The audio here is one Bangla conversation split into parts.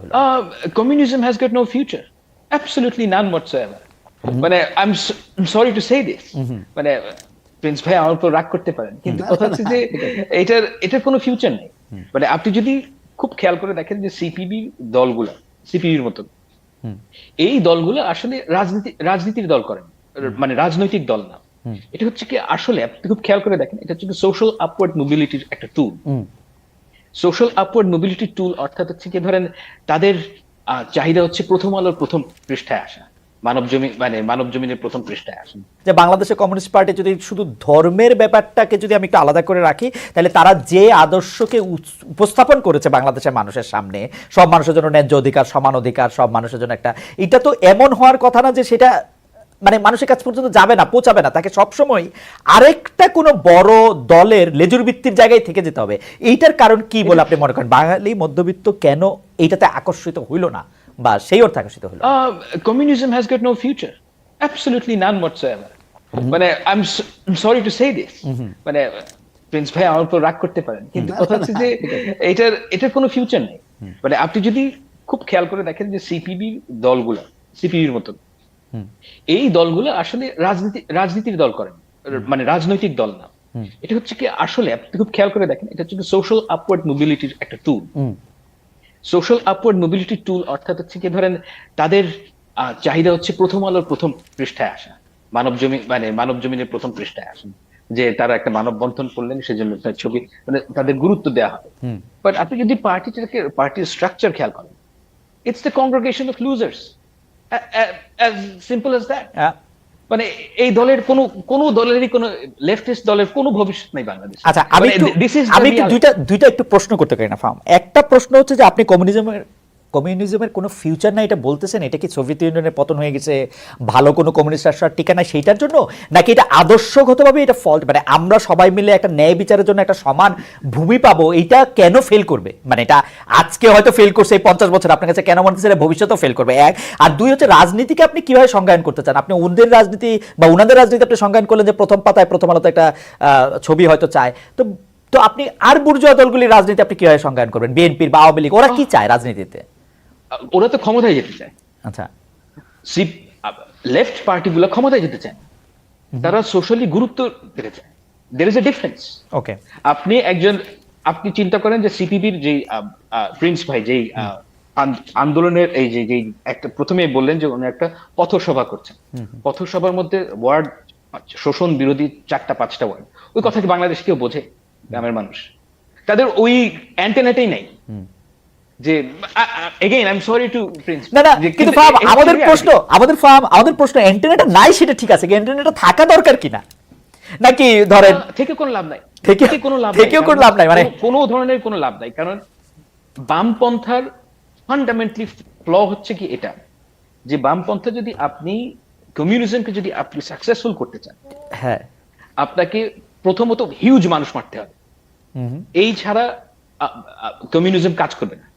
হলো? Communism has got no future. Absolutely none whatsoever. মানে I'm sorry to say this. মানে প্রিন্স ভাই আমার উপর রাগ করতে পারেন, কিন্তু কথা হচ্ছে যে এটার কোনো ফিউচার নেই। মানে আপনি যদি খুব খেয়াল করে দেখেন যে দলগুলো সিপিবির মতো এই দলগুলো আসলে রাজনীতির দল করেন, মানে রাজনৈতিক দল না। এটা হচ্ছে কি আসলে আপনি খুব খেয়াল করে দেখেন, এটা হচ্ছে কি সোশ্যাল আপওয়ার্ড মোবিলিটির একটা টুল। সোশ্যাল আপওয়ার্ড মোবিলিটি টুল অর্থাৎ হচ্ছে কি ধরেন তাদের চাহিদা হচ্ছে প্রথম আলোর প্রথম পৃষ্ঠায় আসা, মানব জমিনের প্রথম পৃষ্ঠায় আসা। যে বাংলাদেশের কমিউনিস্ট পার্টি যদি শুধু ধর্মের ব্যাপারটাকে যদি আমি একটু আলাদা করে রাখি, তাহলে তারা যে আদর্শকে উপস্থাপন করেছে বাংলাদেশের মানুষের সামনে, সব মানুষের জন্য ন্যায্য অধিকার, সমান অধিকার, সব মানুষের জন্য একটা, এটা তো এমন হওয়ার কথা না যে সেটা মানে মানুষের কাছ পর্যন্ত যাবে না, পৌঁছাবে না। তাকে সবসময় আরেকটা কোনো বড় দলের লেজুর ভিত্তির জায়গায় থেকে যেতে হবে। এইটার কারণ কি বলে আপনি মনে করেন? বাঙালি মধ্যবিত্ত কেন এইটাতে আকর্ষিত হইল না, বা সেই অর্থে আকর্ষিত হলো? Communism has got no future. Absolutely none whatsoever. মানে I'm sorry to say this. মানে প্রিন্স ভাই আমার উপর রাগ করতে পারেন, কিন্তু কথা হচ্ছে যে এটার কোনো ফিউচার নেই। মানে আপনি যদি খুব খেয়াল করে দেখেন যে সিপিবির মতো এই দলগুলো আসলে রাজনীতির দল করেন, মানে রাজনৈতিক দল না। এটা হচ্ছে কি আসলে আপনি খুব খেয়াল করে দেখেন, এটা হচ্ছে কি সোশ্যাল আপওয়ার্ড মোবিলিটির একটা টুল। সোশ্যাল আপওয়ার্ড মোবিলিটি টুল অর্থাৎ হচ্ছে কি ধরেন তাদের চাহিদা হচ্ছে প্রথম আলোর প্রথম পৃষ্ঠায় আসা, মানব জমিনের প্রথম পৃষ্ঠায় আসা, যে তারা একটা মানববন্ধন করলেন সেজন্য তার ছবি, মানে তাদের গুরুত্ব দেওয়া হবে। বাট আপনি যদি পার্টির স্ট্রাকচার খেয়াল করেন, it's the congregation of losers, as simple as that. মানে এই দলের কোনো দলেরই কোনো লেফটিস্ট দলের কোনো ভবিষ্যৎ নেই বাংলাদেশে। আচ্ছা, আমি দুইটা একটু প্রশ্ন করতে পারি না ফার্ম? একটা প্রশ্ন হচ্ছে যে আপনি কমিউনিজমের কোনো ফিউচার নাই এটা বলতেছেন, এটা কি সোভিয়েত ইউনিয়নের পতন হয়ে গেছে, ভালো কোনো কমিউনিস্ট রাষ্ট্র টিকা নাই সেইটার জন্য, নাকি এটা আদর্শগতভাবে এটা ফল্ট, মানে আমরা সবাই মিলে একটা ন্যায় বিচারের জন্য একটা সমান ভূমি পাবো, এইটা কেন ফেল করবে? মানে এটা আজকে হয়তো ফেল করছে এই 50 বছর, আপনার কাছে কেন মনে হচ্ছে ভবিষ্যতেও ফেল করবে? এক। আর দুই হচ্ছে রাজনীতিকে আপনি কিভাবে সংজ্ঞায়ন করতে চান? আপনি ওদের রাজনীতি বা ওনাদের রাজনীতি আপনি সংজ্ঞায়ন করলেন যে প্রথম পাতায় প্রথম আলোতে একটা ছবি হয়তো চায়, তো আপনি আর বুর্জোয়া দলগুলির রাজনীতি আপনি কিভাবে সংজ্ঞায়ন করবেন? বিএনপির বা আওয়ামী লীগ ওরা কি চায় রাজনীতিতে? ওরা তো ক্ষমতায় যেতে চায়। আচ্ছা, লেফট পার্টিগুলো ক্ষমতায় যেতে চায়, তারা সোশ্যালি গুরুত্ব পেতে চায়। There is a difference. ওকে, আপনি চিন্তা করেন যে সিপিবির যে প্রিন্স ভাই যেই আন্দোলনের এই যে একটা প্রথমে বললেন যে উনি একটা পথসভা করছেন, পথসভার মধ্যে ওয়ার্ড শোষণ বিরোধী 4-5টা ওয়ার্ড, ওই কথা কি বাংলাদেশ কেউ বোঝে? গ্রামের মানুষ তাদের ওই অ্যান্টেনাটাই নাই। যে again I am sorry to prince, না কিন্তু আমাদের প্রশ্ন অ্যান্টেনাটা নাই সেটা ঠিক আছে, অ্যান্টেনাটা থাকা দরকার কিনা, নাকি ধরেন থেকে কোনো লাভ নাই, থেকেও কোনো লাভ নাই, মানে কোনো ধরনের কোনো লাভ নাই। কারণ বামপন্থার ফান্ডামেন্টালি ফ্ল হচ্ছে কি এটা, যে বামপন্থা যদি আপনি কমিউনিজমকে যদি আপনি সাকসেসফুল করতে চান, হ্যাঁ, আপনাকে প্রথমত হিউজ মানুষ মারতে হবে। এই ছাড়া কমিউনিজম কাজ করবে না।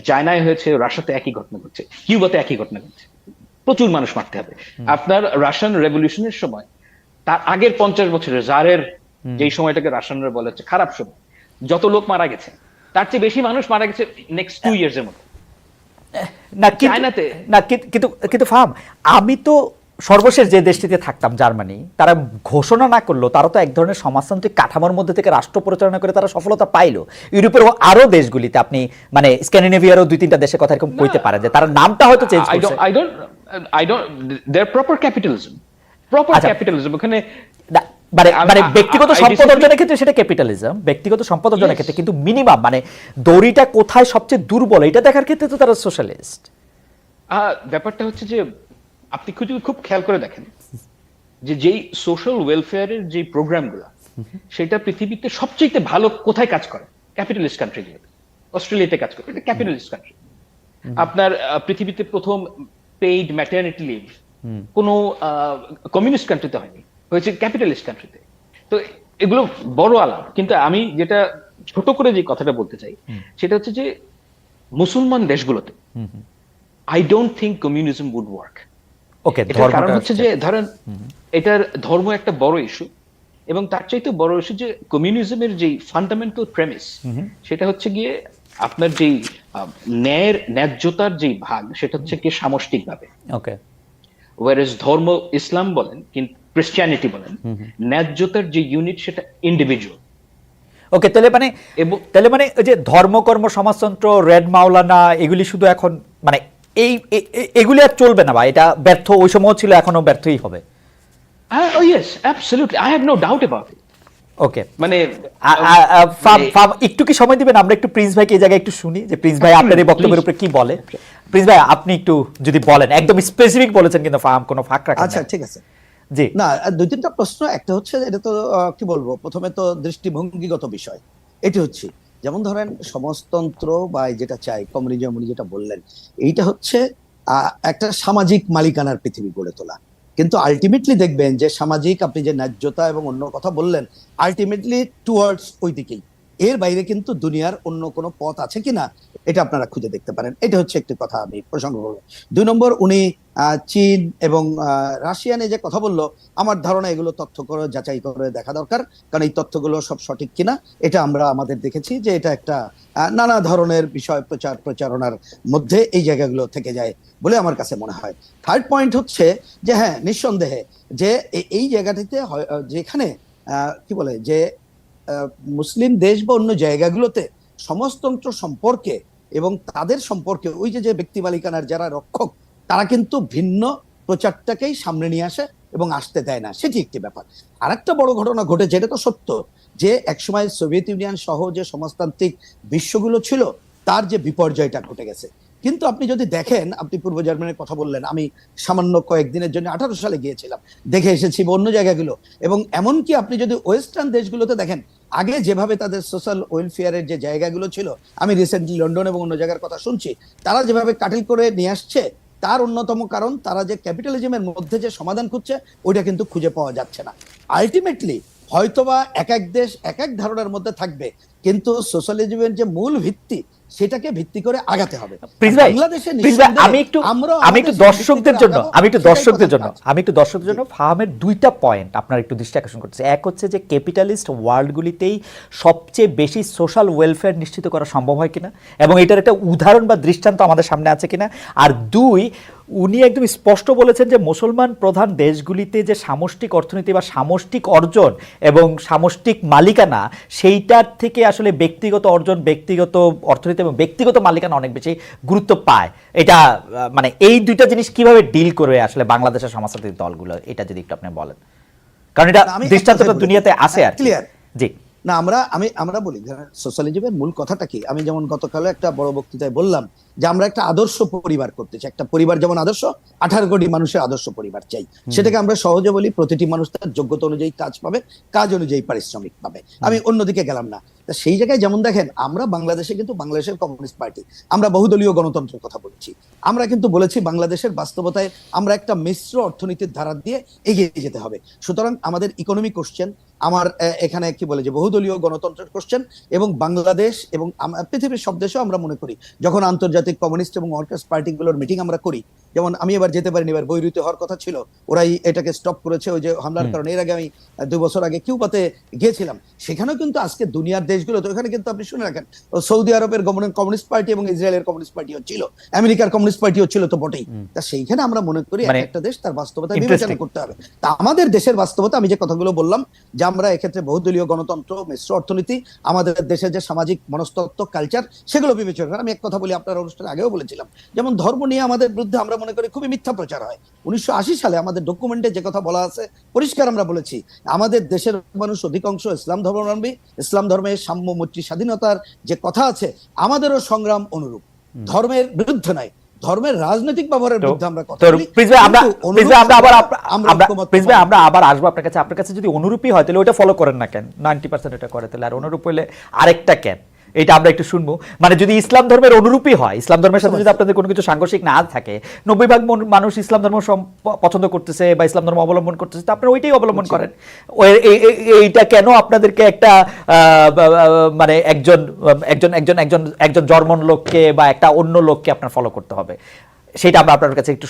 চায়নায় হয়েছে, রাশিয়াতে একই ঘটনা ঘটছে, কিউবাতে একই ঘটনা ঘটছে। প্রচুর মানুষ মারতে হবে। আপনার রাশিয়ান রেভলিউশনের সময়, তার আগের 50 বছরের জারের যেই সময়টাকে রাশিয়ানরা বলে হচ্ছে খারাপ সময়, যত লোক মারা গেছে তার চেয়ে বেশি মানুষ মারা গেছে নেক্সট 2 ইয়ার্স এর মধ্যে চায়নাতে। না কিন্তু ফাহাম, আমি তো সর্বশেষ যে দেশটিতে থাকতাম জার্মানি, তারা ঘোষণা না করলো, তারা তো এক ধরনের সমাজতান্ত্রিক কাঠামোর মধ্যে থেকে রাষ্ট্র পরিচালনা করে তারা সফলতা পাইলো। ইউরোপের আরো দেশগুলিতে আপনি মানে স্ক্যান্ডিনেভিয়ারও 2-3টা দেশের কথা এরকম কইতে পারেন যে তারা নামটা হয়তো চেঞ্জ করছে। I don't their proper capitalism ওখানে মানে ব্যক্তিগত সম্পদ অর্জনের ক্ষেত্রে সেটা ক্যাপিটালিজম, ব্যক্তিগত সম্পদ অর্জনের ক্ষেত্রে, কিন্তু মিনিমাম মানে দড়িটা কোথায় সবচেয়ে দুর্বল এটা দেখার ক্ষেত্রে তো তারা সোশ্যালিস্ট। ব্যাপারটা হচ্ছে যে আপনি খুব খেয়াল করে দেখেন যে যেই সোশ্যাল ওয়েলফেয়ারের যে প্রোগ্রামগুলো, সেটা পৃথিবীতে সবচেয়ে ভালো কোথায় কাজ করে? ক্যাপিটালিস্ট কান্ট্রিগুলোতে। অস্ট্রেলিয়াতে কাজ করে, এটা ক্যাপিটালিস্ট কান্ট্রি। আপনার পৃথিবীতে প্রথম পেইড ম্যাটারনিটি লিভ কোনো কমিউনিস্ট কান্ট্রিতে হয়নি, হয়েছে ক্যাপিটালিস্ট কান্ট্রিতে। তো এগুলো বড় আলাপ। কিন্তু আমি যেটা ছোট করে যে কথাটা বলতে চাই সেটা হচ্ছে যে মুসলমান দেশগুলোতে I don't think communism would work. কারণ হচ্ছে যে ধরেন এটার ধর্ম একটা বড় ইস্যু, এবং তার চাইতে বড় ইস্যু যে কমিউনিজমের যে ফান্ডামেন্টাল প্রেমিস, সেটা হচ্ছে গিয়ে আপনার যেই ন্যায্যতার যেই ভাগ সেটা হচ্ছে কি সামষ্টিক ভাবে। ওকে। ওয়ারেজ ধর্ম ইসলাম বলেন কিন্তু ক্রিশ্চিয়ানিটি বলেন, ন্যায্যতার যে ইউনিট সেটা ইন্ডিভিজুয়াল। ওকে, এবং ওই যে ধর্মকর্ম সমাজতন্ত্র, রেড মাওলানা, এগুলি শুধু এখন মানে এগুলি আর চলবে না, বা এটা ব্যর্থ ওই সময় ছিল, এখনো ব্যর্থই হবে। Yes, absolutely, I have no doubt about it. Okay, মানে একটু কি সময় দিবেন, আমরা একটু প্রিন্স ভাইকে এই জায়গায় একটু শুনি যে প্রিন্স ভাই আপনার এই বক্তব্যের উপরে কি বলে। প্রিন্স ভাই, আপনি একটু যদি বলেন, একদম স্পেসিফিক বলেছেন কিন্তু ফাহাম কোনো ফাঁক রাখেন না। আচ্ছা, ঠিক আছে। জি না, দুই তিনটা প্রশ্ন। একটা হচ্ছে, এটা তো কি বলবো, প্রথমে তো দৃষ্টিভঙ্গিগত বিষয়। এটি হচ্ছে, যেমন ধরেন সমাজতন্ত্র বা যেটা চাই কমিউনিজম, উনি যেটা বললেন, এইটা হচ্ছে একটা সামাজিক মালিকানার পৃথিবী গড়ে তোলা। কিন্তু আলটিমেটলি দেখবেন যে সামাজিক, আপনি যে ন্যায্যতা এবং অন্য কথা বললেন, আলটিমেটলি টুয়ার্ডস ওই দিকেই। এর বাইরে কিন্তু দুনিয়ার অন্য কোনো পথ আছে কিনা এটা আপনারা খুঁজে দেখতে পারেন। এটা হচ্ছে একটি কথা আমি প্রসঙ্গ করবো। দুই নম্বর, উনি চীন এবং রাশিয়ানে যে কথা বললো, আমার ধারণা এগুলো তথ্য করে যাচাই করে দেখা দরকার, কারণ এই তথ্যগুলো সব সঠিক কিনা এটা আমরা আমাদের দেখেছি যে এটা একটা নানা ধরনের বিষয় প্রচারণার মধ্যে এই জায়গাগুলো থেকে যায় বলে আমার কাছে মনে হয়। থার্ড পয়েন্ট হচ্ছে যে হ্যাঁ, নিঃসন্দেহে যে এই জায়গাটিতে যেখানে কি বলে যে মুসলিম দেশ বা অন্য জায়গাগুলোতে সমাজতন্ত্র সম্পর্কে এবং তাদের সম্পর্কে ওই যে ব্যক্তি মালিকানার যারা রক্ষক, তারা কিন্তু ভিন্ন প্রচারটাকেই সামনে নিয়ে আসে এবং আসতে দেয় না, সেটি একটি ব্যাপার। আর একটা বড় ঘটনা ঘটেছে, এটা তো সত্য, যে একসময় সোভিয়েত ইউনিয়ন সহ যে সমাজতান্ত্রিক বিশ্বগুলো ছিল, তার যে বিপর্যয়টা ঘটে গেছে। কিন্তু আপনি যদি দেখেন, আপনি পূর্ব জার্মানির কথা বললেন, আমি সামান্য কয়েকদিনের জন্য 18 সালে গিয়েছিলাম, দেখে এসেছি অন্য জায়গাগুলো। এবং এমনকি আপনি যদি ওয়েস্টার্ন দেশগুলোতে দেখেন, আগে যেভাবে তাদের সোশ্যাল ওয়েলফেয়ারের যে জায়গাগুলো ছিল, আমি রিসেন্টলি লন্ডন এবং অন্য জায়গার কথা শুনছি, তারা যেভাবে কাটিল করে নিয়ে আসছে, তার অন্যতম কারণ তারা যে ক্যাপিটালিজমের মধ্যে যে সমাধান খুঁজছে, ওইটা কিন্তু খুঁজে পাওয়া যাচ্ছে না। আলটিমেটলি হয়তোবা এক এক দেশ এক এক ধারণার মধ্যে থাকবে, কিন্তু সোশ্যালিজমের যে মূল ভিত্তি, সেটাকে ভিত্তি করে আগাতে হবে। আমি একটু দর্শকদের জন্য ফাহামের দুইটা পয়েন্ট আপনার একটু দৃষ্টি আকর্ষণ করছে। এক হচ্ছে যে ক্যাপিটালিস্ট ওয়ার্ল্ডগুলিতেই সবচেয়ে বেশি সোশ্যাল ওয়েলফেয়ার নিশ্চিত করা সম্ভব হয় কিনা, এবং এটার একটা উদাহরণ বা দৃষ্টান্ত আমাদের সামনে আছে কিনা। আর দুই, উনি একদম স্পষ্ট বলেছেন যে মুসলমান প্রধান দেশগুলিতে যে সামষ্টিক অর্থনীতি বা সামষ্টিক অর্জন এবং সামষ্টিক মালিকানা, সেইটার থেকে আসলে ব্যক্তিগত অর্জন, ব্যক্তিগত অর্থনীতি এবং ব্যক্তিগত মালিকানা অনেক বেশি গুরুত্ব পায়। এটা মানে এই দুইটা জিনিস কিভাবে ডিল করবে আসলে বাংলাদেশের সমাজতান্ত্রিক দলগুলো, এটা যদি একটু আপনি বলেন, কারণ এটা দৃষ্টান্তটা দুনিয়াতে আছে আর ক্লিয়ার। জি না, আমরা বলি সোশ্যালিজমের মূল কথাটা কি। আমি যেমন গতকালও একটা বড় বক্তৃতায় বললাম যে আমরা একটা আদর্শ পরিবার করতে চাই। একটা পরিবার যেমন আদর্শ, 18 কোটি মানুষের আদর্শ পরিবার চাই। সেটাকে আমরা সহজে বলি প্রতিটি মানুষ তার যোগ্যতা অনুযায়ী কাজ পাবে, কাজ অনুযায়ী পারিশ্রমিক পাবে। আমি অন্যদিকে গেলাম না। সেই জায়গায় যেমন দেখেন, আমরা বাংলাদেশে কিন্তু বাংলাদেশের কমিউনিস্ট পার্টি, আমরা বহুদলীয় গণতন্ত্রের কথা বলেছি। আমরা কিন্তু বলেছি বাংলাদেশের বাস্তবতায় আমরা একটা মিশ্র অর্থনীতির ধারা দিয়ে এগিয়ে যেতে হবে। সুতরাং আমাদের ইকোনমি কোশ্চেন, আমার এখানে কি বলে যে বহুদলীয় গণতন্ত্রের কোশ্চেন, এবং বাংলাদেশ এবং পৃথিবীর সব দেশেও আমরা মনে করি যখন আন্তর্জাতিক কমিউনিস্ট এবং ওয়ার্কার্স পার্টিগুলোর মিটিং আমরা করি, যেমন আমি এবার যেতে পারিনি, এবার বৈরুতে হওয়ার কথা ছিল, ওরাই এটাকে স্টপ করেছে ওই যে হামলার কারণে। এর আগে আমি 2 বছর আগে কিউবাতে গিয়েছিলাম, সেখানেও কিন্তু আজকে দুনিয়ার দেশগুলো, তো এখানে কিন্তু আপনি শুনে রাখেন, সৌদি আরবের কমিউনিস্ট পার্টি এবং ইসরায়েলের কমিউনিস্ট পার্টিও ছিল, আমেরিকার কমিউনিস্ট পার্টিও ছিল, তো বটেই। তা সেইখানে আমরা মনে করি একটা দেশ তার বাস্তবতা বিবেচনা করতে হবে। তা আমাদের দেশের বাস্তবতা, আমি যে কথাগুলো বললাম যে আমরা এক্ষেত্রে বহুদলীয় গণতন্ত্র, মিশ্র অর্থনীতি, আমাদের দেশের যে সামাজিক মনস্তত্ত্ব, কালচার, সেগুলো বিবেচনা করেন। আমি এক কথা বলি, আপনার অনুষ্ঠানে আগেও বলেছিলাম, যেমন ধর্ম নিয়ে আমাদের বিরুদ্ধে আমরা মনে করি খুবই মিথ্যা প্রচার হয়। 1980 সালে আমাদের ডকুমেন্টে যে কথা বলা আছে, পরিষ্কার আমরা বলেছি আমাদের দেশের মানুষ অধিকাংশ ইসলাম ধর্মাবলম্বী, ইসলাম ধর্মের সাম্য, মৈত্রী, স্বাধীনতার যে কথা আছে, আমাদেরও সংগ্রাম অনুরূপ। ধর্মের বিরুদ্ধে নয়, ধর্মের রাজনৈতিক ব্যবহারের বিরুদ্ধে আমরা কথা বলি। আমরা আবার আসবো আপনার কাছে। আপনার কাছে যদি অনুরূপী হয় তাহলে ওটা ফলো করেন না কেন? 90% এটা করে, তাহলে আর অনুরূপ হলে আরেকটা কেন? এটা আমরা একটু শুনবো। মানে যদি ইসলাম ধর্মের অনুরূপী হয়, ইসলাম ধর্মের সাথে যদি আপনাদের কোনো কিছু সাংঘর্ষিক না থাকে, 90% মানুষ ইসলাম ধর্ম পছন্দ করতেছে বা ইসলাম ধর্ম অবলম্বন করতেছে, তো আপনারা ওইটাই অবলম্বন করেন। এইটা কেন আপনাদেরকে একটা মানে একজন জর্মন লোককে বা একটা অন্য লোককে আপনার ফলো করতে হবে? সেটা আমরা আপনার কাছে একটু